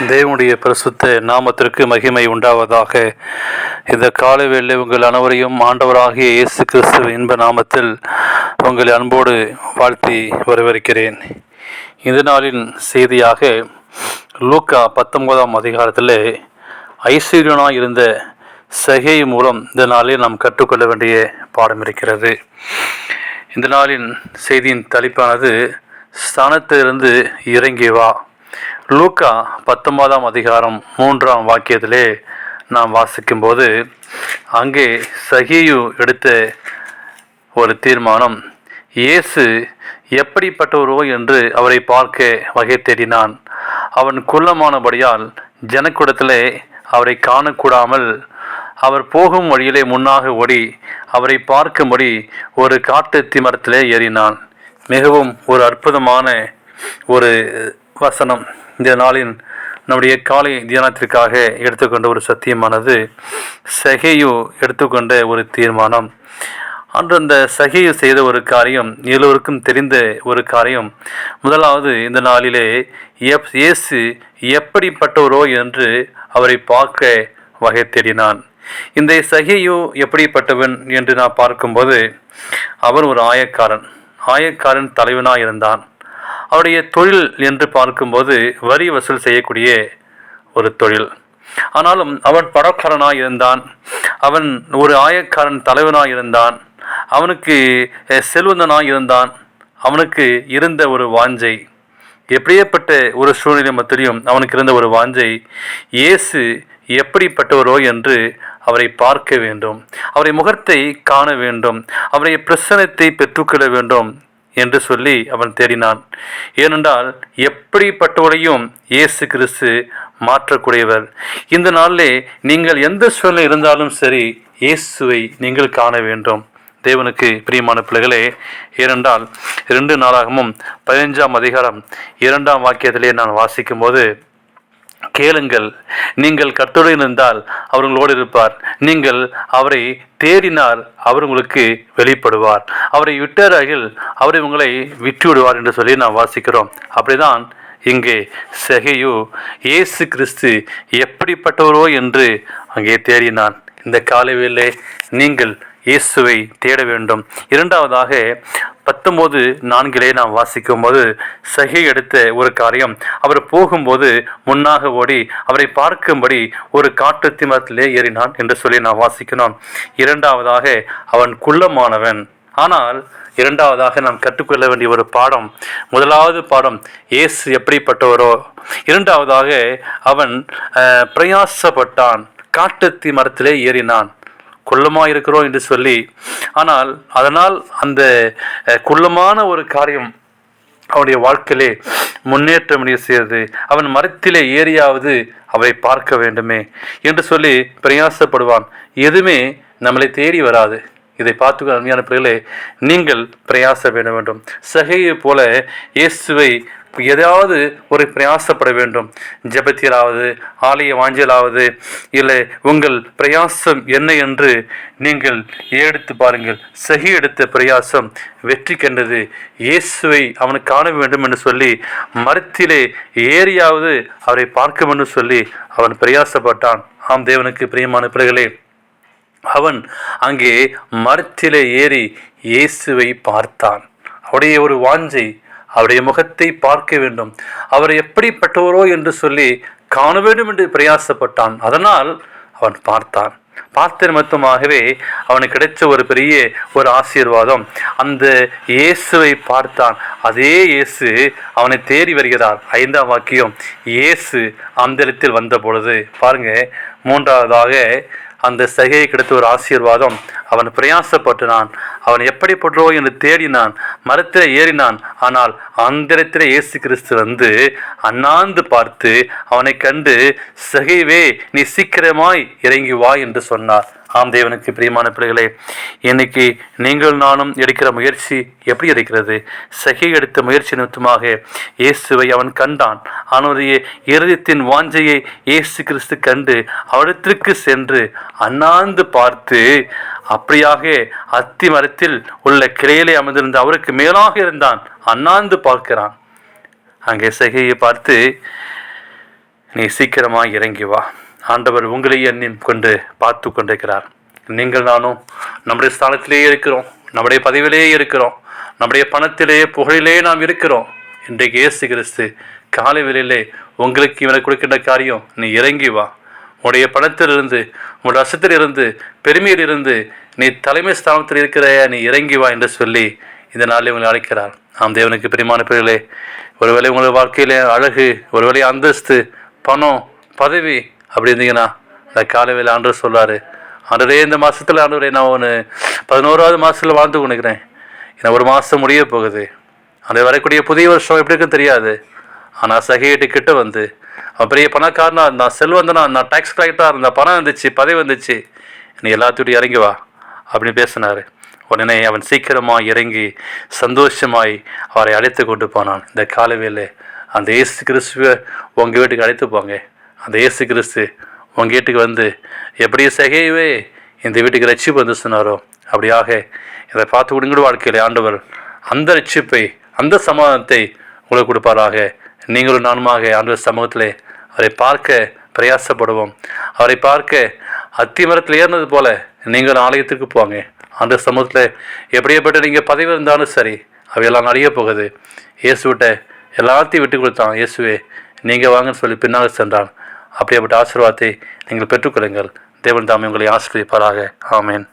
தேவனுடைய பரிசுத்த நாமத்திற்கு மகிமை உண்டாவதாக. இந்த காலவேளை உங்கள் அனைவரையும் ஆண்டவராகிய இயேசு கிறிஸ்துவின் இன்ப நாமத்தில் உங்களை அன்போடு வாழ்த்தி வரவேற்கிறேன். இந்த நாளின் செய்தியாக லூக்கா 19ஆம் அதிகாரத்தில் ஐஸ்வர்யனாய் இருந்த சகை மூலம் இந்த நாளில் நாம் கற்றுக்கொள்ள வேண்டிய பாடம் இருக்கிறது. இந்த நாளின் செய்தியின் தலைப்பானது ஸ்தானத்திலிருந்து இறங்கி வா. லூக்கா 19ஆம் அதிகாரம் 3ஆம் வாக்கியத்திலே நாம் வாசிக்கும்போது அங்கே சகேயு எடுத்த ஒரு தீர்மானம், இயேசு எப்படிப்பட்டவரோ என்று அவரை பார்க்க வகை தேடினான். அவன் குள்ளமானபடியால் ஜனக்கூடத்திலே அவரை காணக்கூடாமல் அவர் போகும் வழியிலே முன்னாக ஓடி அவரை பார்க்கும்படி ஒரு காட்டு மரத்திலே ஏறினான். மிகவும் ஒரு அற்புதமான ஒரு வசனம். இந்த நாளின் நம்முடைய காலை தியானத்திற்காக எடுத்துக்கொண்ட ஒரு சத்தியமானது சகேயு எடுத்துக்கொண்ட ஒரு தீர்மானம். அன்று அந்த சகேயு செய்த ஒரு காரியம் எல்லோருக்கும் தெரிந்த ஒரு காரியம். முதலாவது, இந்த நாளிலே இயேசு எப்படிப்பட்டவரோ என்று அவரை பார்க்க வகை தேடினான். இந்த சகேயு எப்படிப்பட்டவன் என்று நான் பார்க்கும்போது அவன் ஒரு ஆயக்காரன் தலைவனாக இருந்தான். அவருடைய தொழில் என்று பார்க்கும்போது வரி வசூல் செய்யக்கூடிய ஒரு தொழில். ஆனாலும் அவன் பணக்காரனாக இருந்தான். அவன் ஒரு ஆயக்காரன் தலைவனாக இருந்தான். அவனுக்கு செல்வந்தனாக இருந்தான். அவனுக்கு இருந்த ஒரு வாஞ்சை, எப்படியேப்பட்ட ஒரு சூழ்நிலை மத்தியிலும் அவனுக்கு இருந்த ஒரு வாஞ்சை, இயேசு எப்படிப்பட்டவரோ என்று அவரை பார்க்க வேண்டும், அவரை முகத்தை காண வேண்டும், அவருடைய பிரசன்னத்தை பெற்றுக்கொள்ள வேண்டும் என்று சொல்லி அவன் தேடினான். ஏனென்றால் எப்படிப்பட்டவரையும் இயேசு கிறிஸ்து மாற்றக்கூடியவர். இந்த நாளிலே நீங்கள் எந்த சூழ்நிலை இருந்தாலும் சரி, இயேசுவை நீங்கள் காண வேண்டும். தேவனுக்கு பிரியமான பிள்ளைகளே, ஏனென்றால் 2 நாளாகமும் 15ஆம் அதிகாரம் 2ஆம் வாக்கியத்திலே நான் வாசிக்கும்போது, கேளுங்கள், நீங்கள் கர்த்தருடன் இருந்தால் அவர் உங்களோடு இருப்பார், நீங்கள் அவரை தேடினார் அவர் உங்களுக்கு வெளிப்படுவார், அவரை விட்டார்கள் அவரை உங்களை விட்டு விடுவார் என்று சொல்லி நாம் வாசிக்கிறோம். அப்படிதான் இங்கே சகேயு இயேசு கிறிஸ்து எப்படிப்பட்டவரோ என்று அங்கே தேடினான். இந்த காலையிலே நீங்கள் இயேசுவை தேட வேண்டும். இரண்டாவதாக 19:4 நாம் வாசிக்கும் போது சகேயு எடுத்த ஒரு காரியம், அவர் போகும்போது முன்னாக ஓடி அவரை பார்க்கும்படி ஒரு காட்டு மரத்திலே ஏறினான் என்று சொல்லி நாம் வாசிக்கிறோம். இரண்டாவதாக அவன் குள்ளமானவன். ஆனால் இரண்டாவதாக நாம் கற்றுக்கொள்ள வேண்டிய ஒரு பாடம், முதலாவது பாடம் இயேசு எப்படிப்பட்டவரோ, இரண்டாவதாக அவன் பிரயாசப்பட்டான், காட்டு மரத்திலே ஏறினான். குள்ளமாக இருக்கிறோம் என்று சொல்லி, ஆனால் அதனால் அந்த குள்ளமான ஒரு காரியம் அவனுடைய வாழ்க்கையிலே முன்னேற்றம் செய்தது. அவன் மரத்திலே ஏறியாவது அவரை பார்க்க வேண்டுமே என்று சொல்லி பிரயாசப்படுவான். எதுவுமே நம்மளை தேடி வராது. இதை பார்த்து அருமையான பிள்ளைகளே, நீங்கள் பிரயாச வேண்டும். சகேயை போல இயேசுவை எதாவது ஒரு பிரயாசப்பட வேண்டும். ஜெபத்திலாவது, ஆலய வாஞ்சலாவது, இல்லை உங்கள் பிரயாசம் என்ன என்று நீங்கள் எடுத்து பாருங்கள். சகி எடுத்த பிரயாசம் வெற்றி கண்டது. இயேசுவை அவனுக்கு காண வேண்டும் என்று சொல்லி மரத்திலே ஏறியாவது அவரை பார்க்க வேண்டும் சொல்லி அவன் பிரயாசப்பட்டான். ஆம், தேவனுக்கு பிரியமான பிள்ளைகளே, அவன் அங்கே மரத்திலே ஏறி இயேசுவை பார்த்தான். அவருடைய ஒரு வாஞ்சை, அவருடைய முகத்தை பார்க்க வேண்டும், அவர் எப்படிப்பட்டவரோ என்று சொல்லி காண வேண்டும் என்று பிரயாசப்பட்டான். அதனால் அவன் பார்த்தான். பார்த்த நிமித்தமாகவே அவனுக்கு கிடைச்ச ஒரு பெரிய ஒரு ஆசீர்வாதம். அந்த இயேசுவை பார்த்தான். அதே இயேசு அவனை தேடி வருகிறார். 5ஆம் வாக்கியம், இயேசு அந்த இடத்தில் வந்த பொழுது பாருங்க. மூன்றாவதாக அந்த சகையை கிடைத்த ஒரு ஆசீர்வாதம், அவன் பிரயாசப்பட்டான், அவன் எப்படிப்பட்டோ என்று தேடினான், மரத்தில் ஏறினான். ஆனால் அந்த இடத்துல இயேசு கிறிஸ்து வந்து அண்ணாந்து பார்த்து அவனை கண்டு, சகைவே நீ சீக்கிரமாய் இறங்கி வா என்று சொன்னார். ஆம், தேவனுக்கு பிரியமான பிள்ளைகளே, இன்னைக்கு நீங்கள் நானும் எடுக்கிற முயற்சி எப்படி இருக்கிறது? சகை எடுத்த முயற்சி நிமித்தமாக இயேசுவை அவன் கண்டான். அவனுடைய இருதயத்தின் வாஞ்சையை இயேசு கிறிஸ்து கண்டு அவரிடத்திற்கு சென்று அண்ணாந்து பார்த்து, அப்படியாக அத்தி மரத்தில் உள்ள கிளையிலே அமர்ந்திருந்த அவருக்கு மேலாக இருந்தான். அண்ணாந்து பார்க்கிறான். அங்கே சகையை பார்த்து, நீ சீக்கிரமாக இறங்கி வா. ஆண்டவர் உங்களை எண்ணியும் கொண்டு பார்த்து கொண்டிருக்கிறார். நீங்கள் நானும் நம்முடைய ஸ்தானத்திலேயே இருக்கிறோம், நம்முடைய பதவியிலேயே இருக்கிறோம், நம்முடைய பணத்திலேயே புகழிலே நாம் இருக்கிறோம். இன்றைக்கு இயேசு கிறிஸ்து காலை வேளையிலே உங்களுக்கு இவனை கொடுக்கின்ற காரியம், நீ இறங்கி வா. உன்னுடைய பணத்திலிருந்து, உன்னுடைய ரசத்திலிருந்து, பெருமையிலிருந்து, நீ தலைமை ஸ்தானத்தில் இருக்கிற நீ இறங்கி வா என்று சொல்லி இந்த நாளில் உங்களை அழைக்கிறார். ஆம் தேவனுக்கு பிரியமான பிள்ளைகளே, ஒருவேளை உங்களுடைய வாழ்க்கையிலே அழகு, ஒருவேளை அந்தஸ்து, பணம், பதவி அப்படி இருந்தீங்கன்னா இந்த காலை வேளை ஆண்டவர் சொல்றாரு, ஆண்டவரே இந்த மாதத்தில் ஆண்டவரே நான் ஒன்று 11வது மாதத்தில் வாழ்ந்து கொண்டுக்கிறேன், ஏன்னா ஒரு மாதம் முடிய போகுது, அந்த வரக்கூடிய புதிய வருஷம் எப்படி இருக்குன்னு தெரியாது. ஆனால் சகையிட்டு கிட்ட வந்து அவன் பெரிய பணக்காரனா இருந்தான், செல்வந்தனா இருந்தான், டேக்ஸ் கலெக்டராக இருந்தான், பணம் வந்துச்சு, பதவி வந்துச்சு, நீ எல்லாத்தையும் இறங்கி வா அப்படின்னு பேசினார். உடனே அவன் சீக்கிரமாக இறங்கி சந்தோஷமாய் அவரை அழைத்து கொண்டு போனான். இந்த காலவேளை அந்த இயேசு கிறிஸ்துவை உங்கள் வீட்டுக்கு அழைத்து போங்க. அந்த இயேசு கிறிஸ்து உங்கள் வீட்டுக்கு வந்து எப்படி சகையவே இந்த வீட்டுக்கு ரட்சிப்பு வந்து சொன்னாரோ அப்படியாக இதை பார்த்து கொடுங்கிற வாழ்க்கையில் ஆண்டவர் அந்த ரட்சிப்பை, அந்த சமாதானத்தை உங்களுக்கு கொடுப்பாராக. நீங்களும் நானுமாக ஆண்டவர் சமூகத்திலே அவரை பார்க்க பிரயாசப்படுவோம். அவரை பார்க்க அத்திமரத்தில் ஏறினது போல நீங்கள் ஆலயத்துக்கு போங்க. அந்த சமூகத்தில் எப்படியேப்பட்ட நீங்கள் பதவி இருந்தாலும் சரி, அவையெல்லாம் அழிய போகுது. இயேசுவிட்ட எல்லாத்தையும் விட்டு கொடுத்தான். இயேசுவே நீங்கள் வாங்கன்னு சொல்லி பின்னால் சென்றான். அப்படியேப்பட்ட ஆசீர்வாதத்தை நீங்கள் பெற்றுக்கொள்ளுங்கள். தேவன் தாமே உங்களை ஆசீர்வதிப்பாராக. ஆமேன்.